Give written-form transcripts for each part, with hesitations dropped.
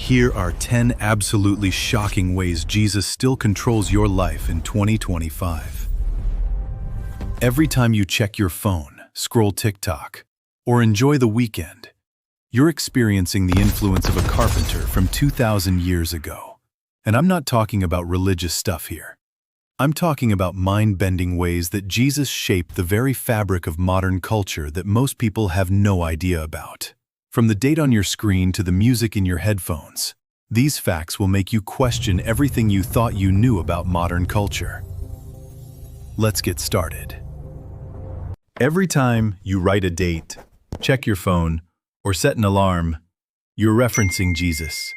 Here are 10 absolutely shocking ways Jesus still controls your life in 2025. Every time you check your phone, scroll TikTok, or enjoy the weekend, you're experiencing the influence of a carpenter from 2,000 years ago. And I'm not talking about religious stuff here. I'm talking about mind-bending ways that Jesus shaped the very fabric of modern culture that most people have no idea about. From the date on your screen to the music in your headphones, these facts will make you question everything you thought you knew about modern culture. Let's get started. Every time you write a date, check your phone, or set an alarm, you're referencing Jesus.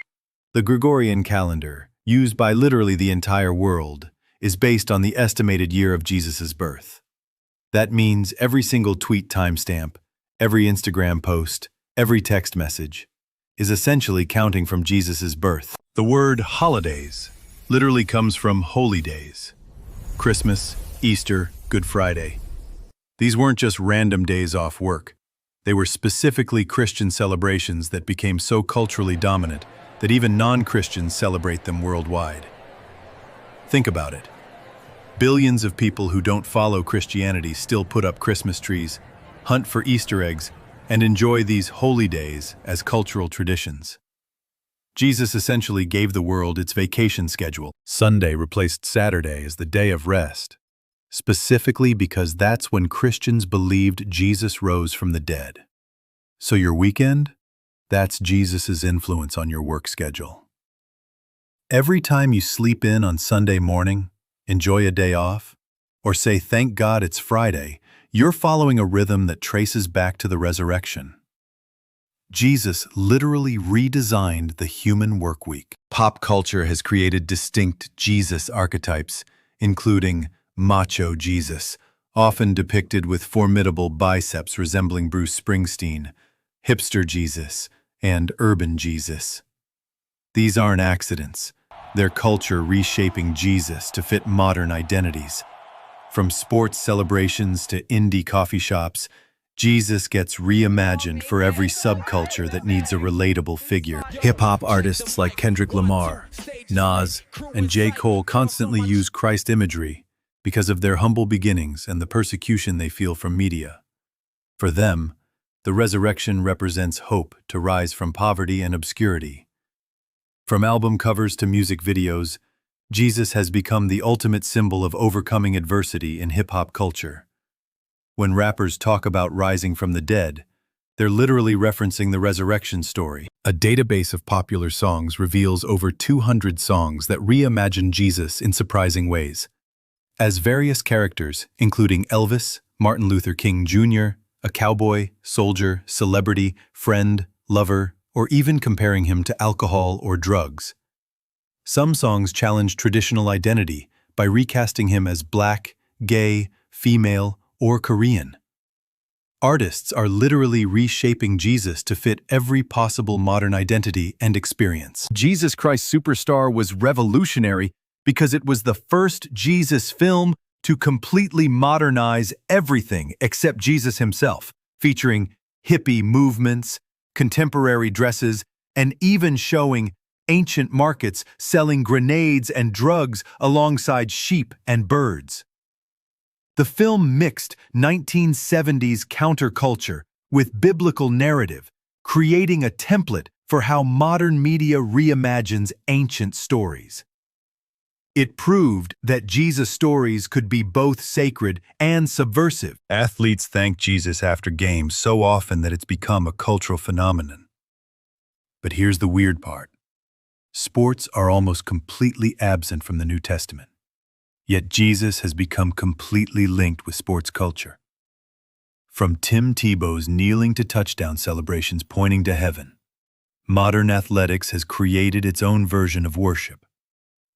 The Gregorian calendar, used by literally the entire world, is based on the estimated year of Jesus' birth. That means every single tweet timestamp, every Instagram post, every text message is essentially counting from Jesus' birth. The word holidays literally comes from holy days. Christmas, Easter, Good Friday. These weren't just random days off work. They were specifically Christian celebrations that became so culturally dominant that even non-Christians celebrate them worldwide. Think about it. Billions of people who don't follow Christianity still put up Christmas trees, hunt for Easter eggs, and enjoy these holy days as cultural traditions. Jesus essentially gave the world its vacation schedule. Sunday replaced Saturday as the day of rest, specifically because that's when Christians believed Jesus rose from the dead. So your weekend? That's Jesus' influence on your work schedule. Every time you sleep in on Sunday morning, enjoy a day off, or say thank God it's Friday, you're following a rhythm that traces back to the resurrection. Jesus literally redesigned the human work week. Pop culture has created distinct Jesus archetypes, including macho Jesus, often depicted with formidable biceps resembling Bruce Springsteen, hipster Jesus, and urban Jesus. These aren't accidents. They're culture reshaping Jesus to fit modern identities. From sports celebrations to indie coffee shops, Jesus gets reimagined for every subculture that needs a relatable figure. Hip-hop artists like Kendrick Lamar, Nas, and J. Cole constantly use Christ imagery because of their humble beginnings and the persecution they feel from media. For them, the resurrection represents hope to rise from poverty and obscurity. From album covers to music videos, Jesus has become the ultimate symbol of overcoming adversity in hip-hop culture. When rappers talk about rising from the dead, they're literally referencing the resurrection story. A database of popular songs reveals over 200 songs that reimagine Jesus in surprising ways. As various characters, including Elvis, Martin Luther King Jr., a cowboy, soldier, celebrity, friend, lover, or even comparing him to alcohol or drugs. Some songs challenge traditional identity by recasting him as black, gay, female, or Korean. Artists are literally reshaping Jesus to fit every possible modern identity and experience. Jesus Christ Superstar was revolutionary because it was the first Jesus film to completely modernize everything except Jesus himself, featuring hippie movements, contemporary dresses, and even showing ancient markets selling grenades and drugs alongside sheep and birds. The film mixed 1970s counterculture with biblical narrative, creating a template for how modern media reimagines ancient stories. It proved that Jesus' stories could be both sacred and subversive. Athletes thank Jesus after games so often that it's become a cultural phenomenon. But here's the weird part. Sports are almost completely absent from the New Testament. Yet Jesus has become completely linked with sports culture. From Tim Tebow's kneeling to touchdown celebrations pointing to heaven, modern athletics has created its own version of worship.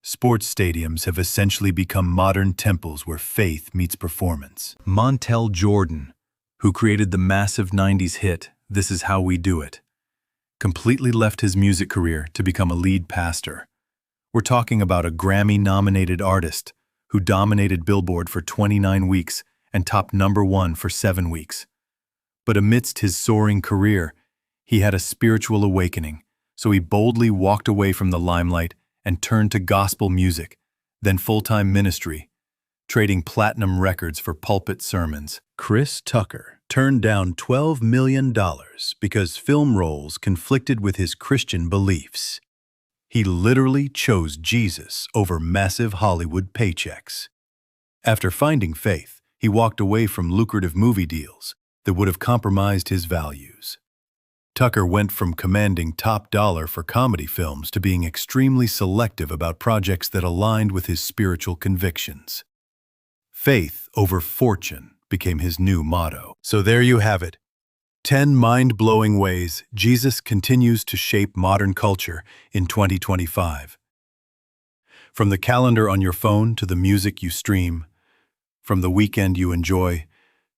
Sports stadiums have essentially become modern temples where faith meets performance. Montel Jordan, who created the massive 90s hit, This Is How We Do It, completely left his music career to become a lead pastor. We're talking about a Grammy-nominated artist who dominated Billboard for 29 weeks and topped #1 for 7 weeks. But amidst his soaring career, he had a spiritual awakening, So he boldly walked away from the limelight and turned to gospel music, then full-time ministry, trading platinum records for pulpit sermons. Chris Tucker turned down $12 million because film roles conflicted with his Christian beliefs. He literally chose Jesus over massive Hollywood paychecks. After finding faith, he walked away from lucrative movie deals that would have compromised his values. Tucker went from commanding top dollar for comedy films to being extremely selective about projects that aligned with his spiritual convictions. Faith over fortune became his new motto. So there you have it. 10 mind-blowing ways Jesus continues to shape modern culture in 2025. From the calendar on your phone to the music you stream, from the weekend you enjoy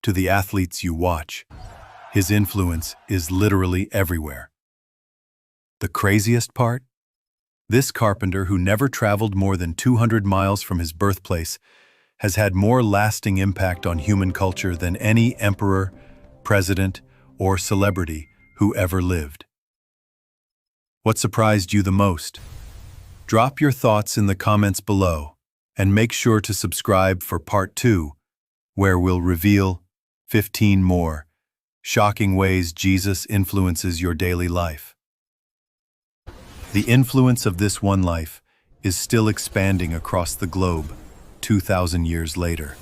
to the athletes you watch, his influence is literally everywhere. The craziest part? This carpenter, who never traveled more than 200 miles from his birthplace, has had more lasting impact on human culture than any emperor, president, or celebrity who ever lived. What surprised you the most? Drop your thoughts in the comments below, and make sure to subscribe for part 2, where we'll reveal 15 more shocking ways Jesus influences your daily life. The influence of this one life is still expanding across the globe 2,000 years later.